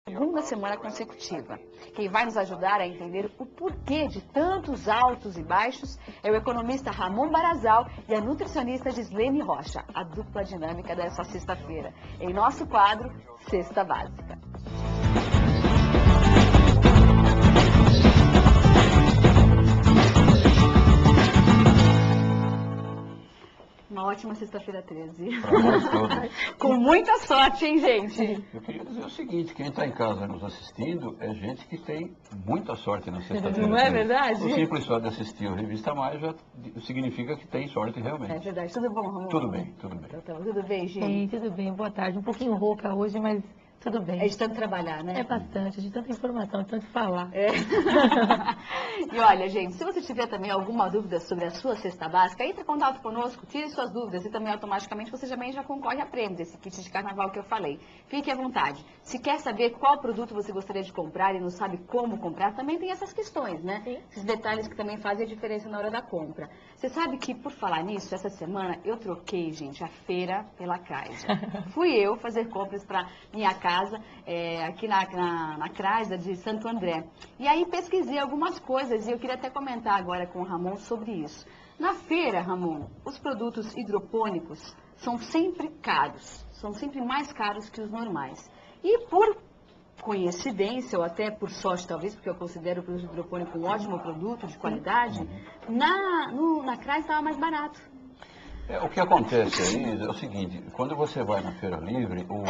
Segunda semana consecutiva. Quem vai nos ajudar a entender o porquê de tantos altos e baixos é o economista Ramon Barazal e a nutricionista Gislene Rocha, a dupla dinâmica dessa sexta-feira, em nosso quadro Cesta Básica. Uma ótima sexta-feira 13. Para nós todos. Com muita sorte, hein, gente? Eu queria dizer o seguinte, quem está em casa nos assistindo é gente que tem muita sorte na sexta-feira. Não é verdade? O simples fato de assistir a Revista Mais já significa que tem sorte realmente. É verdade. Tudo bom, Ramon? Tudo bem, tudo bem. Então, tudo bem, gente? Sim, tudo bem. Boa tarde. Um pouquinho rouca hoje, mas tudo bem. É de tanto trabalhar, né? É bastante, de tanta informação, de tanto falar. É. E olha, gente, se você tiver também alguma dúvida sobre a sua cesta básica, entre em contato conosco, tire suas dúvidas e também automaticamente você também já concorre a prêmios, esse kit de carnaval que eu falei. Fique à vontade. Se quer saber qual produto você gostaria de comprar e não sabe como comprar, também tem essas questões, né? Sim. Esses detalhes que também fazem a diferença na hora da compra. Você sabe que, por falar nisso, essa semana eu troquei, gente, a feira pela Chrysler. Fui eu fazer compras para minha casa, aqui na Chrysler de Santo André. E aí pesquisei algumas coisas e eu queria até comentar agora com o Ramon sobre isso. Na feira, Ramon, os produtos hidropônicos são sempre caros, são sempre mais caros que os normais. E por coincidência, ou até por sorte talvez, porque eu considero o produto hidropônico um ótimo produto de qualidade, na Chrysler estava mais barato. O que acontece aí é o seguinte, quando você vai na Feira Livre, o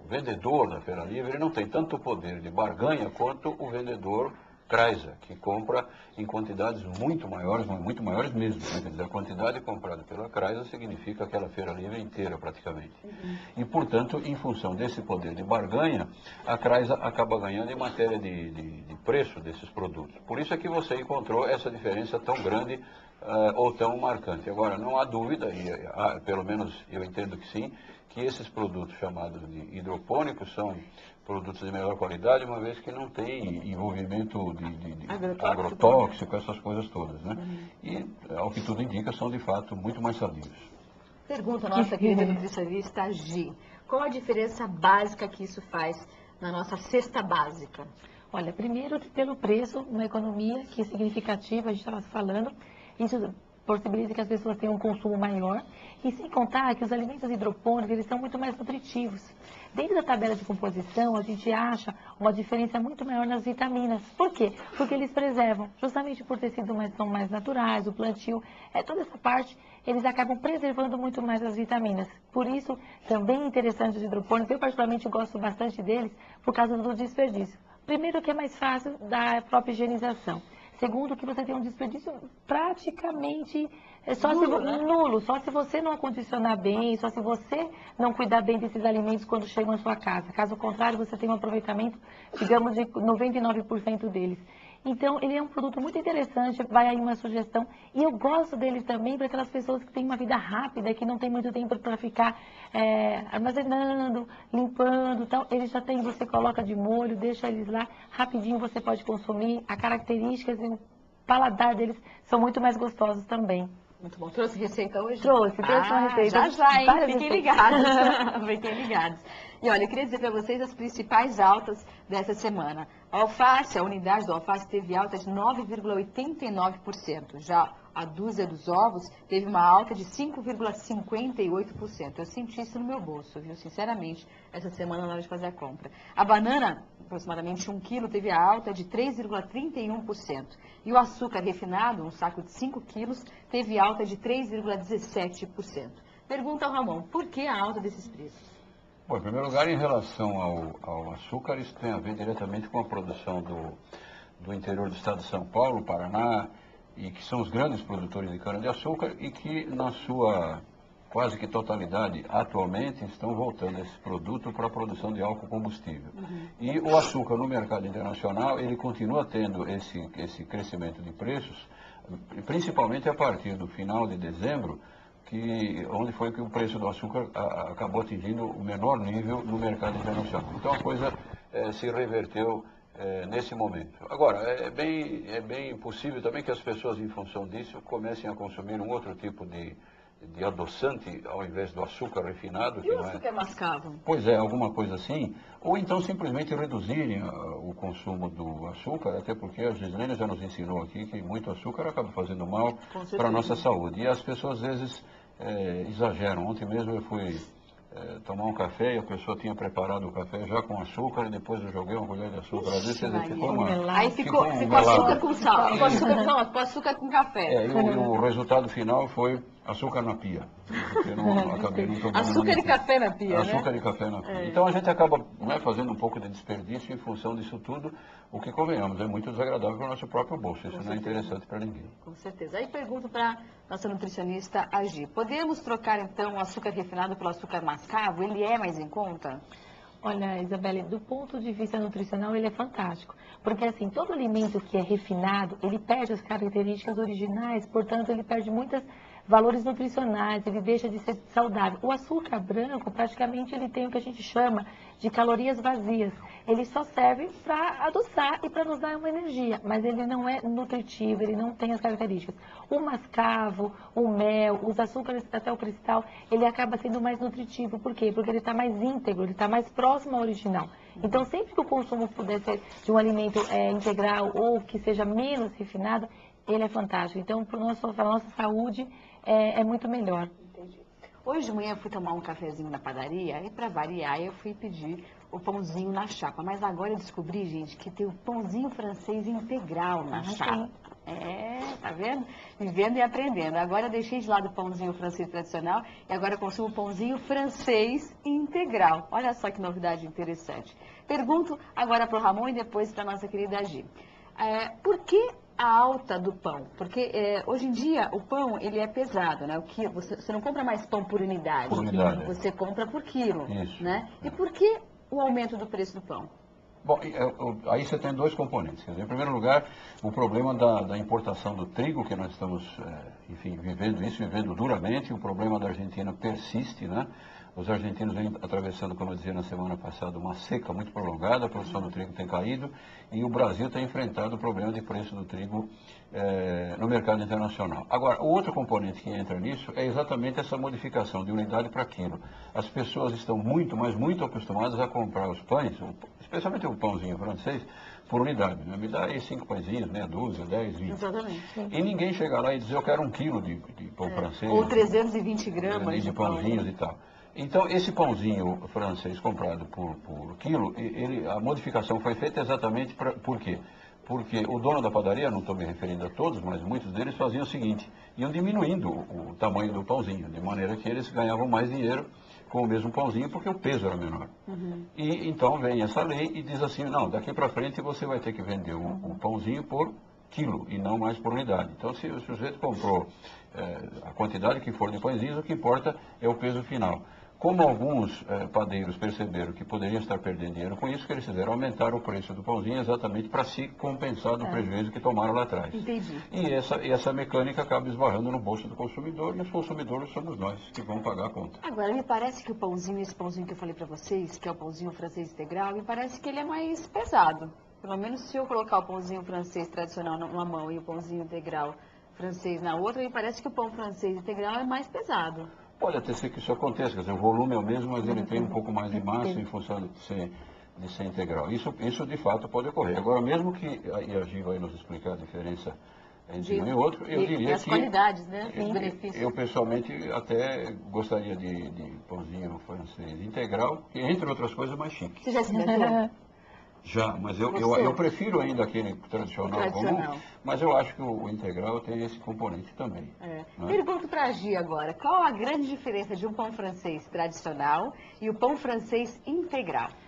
vendedor da Feira Livre não tem tanto poder de barganha quanto o vendedor Chrysler, que compra em quantidades muito maiores mesmo. Né? Quer dizer, a quantidade comprada pela Chrysler significa aquela Feira Livre inteira praticamente. E, portanto, em função desse poder de barganha, a Chrysler acaba ganhando em matéria de preço desses produtos. Por isso é que você encontrou essa diferença tão grande ou tão marcante. Agora, não há dúvida, e pelo menos eu entendo que sim, que esses produtos chamados de hidropônicos são produtos de melhor qualidade, uma vez que não tem envolvimento de agrotóxico, essas coisas todas, né? E, ao que tudo indica, são de fato muito mais sadios. Pergunta a nossa querida nutricionista Gi, qual a diferença básica que isso faz na nossa cesta básica? Olha, primeiro pelo preço, uma economia que é significativa, a gente estava falando, isso possibilita que as pessoas tenham um consumo maior e sem contar que os alimentos hidropônicos, eles são muito mais nutritivos. Dentro da tabela de composição, a gente acha uma diferença muito maior nas vitaminas. Por quê? Porque eles preservam, justamente por ter sido são mais naturais, o plantio, toda essa parte, eles acabam preservando muito mais as vitaminas. Por isso, também interessante os hidropônicos, eu particularmente gosto bastante deles por causa do desperdício. Primeiro que é mais fácil da própria higienização. Segundo, que você tem um desperdício praticamente nulo, só se você não acondicionar bem, só se você não cuidar bem desses alimentos quando chegam à sua casa. Caso contrário, você tem um aproveitamento, digamos, de 99% deles. Então, ele é um produto muito interessante, vai aí uma sugestão. E eu gosto dele também para aquelas pessoas que têm uma vida rápida, que não tem muito tempo para ficar armazenando, limpando e tal. Ele já tem, você coloca de molho, deixa eles lá, rapidinho você pode consumir. As características e o paladar deles são muito mais gostosos também. Muito bom. Trouxe receita hoje? Trouxe uma receita. Já, hein? Fiquem ligados. Fiquem ligados. E olha, eu queria dizer para vocês as principais altas dessa semana. A alface, a unidade do alface teve alta de 9,89%. Já a dúzia dos ovos teve uma alta de 5,58%. Eu senti isso no meu bolso, viu? Sinceramente, essa semana na hora de fazer a compra. A banana, aproximadamente 1 quilo, teve a alta de 3,31%. E o açúcar refinado, um saco de 5 quilos, teve alta de 3,17%. Pergunta ao Ramon, por que a alta desses preços? Bom, em primeiro lugar, em relação ao açúcar, isso tem a ver diretamente com a produção do interior do estado de São Paulo, Paraná, e que são os grandes produtores de cana-de-açúcar e que, na sua quase que totalidade, atualmente, estão voltando esse produto para a produção de álcool combustível. E o açúcar no mercado internacional, ele continua tendo esse crescimento de preços, principalmente a partir do final de dezembro, onde foi que o preço do açúcar acabou atingindo o menor nível no mercado internacional. Então a coisa se reverteu nesse momento. Agora, é bem possível também que as pessoas, em função disso, comecem a consumir um outro tipo de de adoçante ao invés do açúcar refinado. E o açúcar mascavo? Pois é, alguma coisa assim. Ou então simplesmente reduzirem o consumo do açúcar, até porque a Gislene já nos ensinou aqui que muito açúcar acaba fazendo mal para a nossa saúde. E as pessoas às vezes exageram. Ontem mesmo eu fui tomar um café e a pessoa tinha preparado o café já com açúcar e depois eu joguei uma colher de açúcar. Às vezes ficou uma... Aí ficou açúcar com sal, com açúcar com café. E o resultado final foi açúcar na pia. Eu não acabei não tomando açúcar e café na pia, açúcar e café na pia. Então a gente acaba fazendo um pouco de desperdício em função disso tudo, o que convenhamos, é muito desagradável para o nosso próprio bolso. Isso não é interessante para ninguém. Com certeza. Aí pergunto para nossa nutricionista Agi, podemos trocar então o açúcar refinado pelo açúcar mascavo? Ele é mais em conta? Olha, Isabelle, do ponto de vista nutricional, ele é fantástico. Porque, assim, todo alimento que é refinado, ele perde as características originais, portanto, ele perde muitos valores nutricionais, ele deixa de ser saudável. O açúcar branco, praticamente, ele tem o que a gente chama de calorias vazias. Ele só serve para adoçar e para nos dar uma energia, mas ele não é nutritivo, ele não tem as características. O mascavo, o mel, os açúcares, até o cristal, ele acaba sendo mais nutritivo. Por quê? Porque ele está mais íntegro, ele está mais próximo ao original. Então, sempre que o consumo puder ser de um alimento integral ou que seja menos refinado, ele é fantástico. Então, para a nossa saúde, é muito melhor. Entendi. Hoje de manhã eu fui tomar um cafezinho na padaria e, para variar, eu fui pedir o pãozinho na chapa. Mas agora eu descobri, gente, que tem o pãozinho francês integral na chapa. Tá vendo? Vivendo e aprendendo. Agora eu deixei de lado o pãozinho francês tradicional e agora eu consumo o pãozinho francês integral. Olha só que novidade interessante. Pergunto agora para o Ramon e depois para a nossa querida Gi. Por que a alta do pão? Porque hoje em dia o pão ele é pesado, né? Você não compra mais pão por unidade, você compra por quilo. Isso. Né? E por que o aumento do preço do pão? Bom, aí você tem dois componentes. Quer dizer, em primeiro lugar, o problema da importação do trigo, que nós estamos, vivendo duramente. O problema da Argentina persiste, né? Os argentinos vêm atravessando, como eu dizia na semana passada, uma seca muito prolongada, a produção do trigo tem caído e o Brasil tem enfrentado o problema de preço do trigo no mercado internacional. Agora, o outro componente que entra nisso é exatamente essa modificação de unidade para quilo. As pessoas estão muito, mas muito acostumadas a comprar os pães, especialmente o pãozinho francês, por unidade. Né? Me dá aí 5 pãezinhos, meia dúzia, 10, 20. Exatamente. E ninguém chega lá e diz, eu quero 1 quilo de pão francês. Ou 320 gramas de pãozinhos e tal. Então, esse pãozinho francês comprado por quilo, a modificação foi feita exatamente por quê? Porque o dono da padaria, não estou me referindo a todos, mas muitos deles faziam o seguinte, iam diminuindo o tamanho do pãozinho, de maneira que eles ganhavam mais dinheiro com o mesmo pãozinho, porque o peso era menor. E então vem essa lei e diz assim, não, daqui para frente você vai ter que vender o pãozinho por quilo e não mais por unidade. Então, se o sujeito comprou a quantidade que for de pãezinhos, o que importa é o peso final. Como alguns padeiros perceberam que poderiam estar perdendo dinheiro com isso, que eles fizeram aumentar o preço do pãozinho exatamente para se compensar do prejuízo que tomaram lá atrás. Entendi. E essa mecânica acaba esbarrando no bolso do consumidor, e os consumidores somos nós que vão pagar a conta. Agora, me parece que esse pãozinho que eu falei para vocês, que é o pãozinho francês integral, me parece que ele é mais pesado. Pelo menos se eu colocar o pãozinho francês tradicional numa mão e o pãozinho integral francês na outra, me parece que o pão francês integral é mais pesado. Pode até ser que isso aconteça, quer dizer, o volume é o mesmo, mas ele tem um pouco mais de massa em função de ser integral. Isso de fato pode ocorrer. Agora, mesmo que, e a Gi vai nos explicar a diferença entre um e outro, eu diria as qualidades, né? Os benefícios. Eu pessoalmente até gostaria de pãozinho francês integral, que entre outras coisas é mais chique. Você já experimentou? Já, mas eu prefiro ainda aquele tradicional comum, mas eu acho que o integral tem esse componente também. Né? Pergunto para a Gi agora, qual a grande diferença de um pão francês tradicional e o pão francês integral?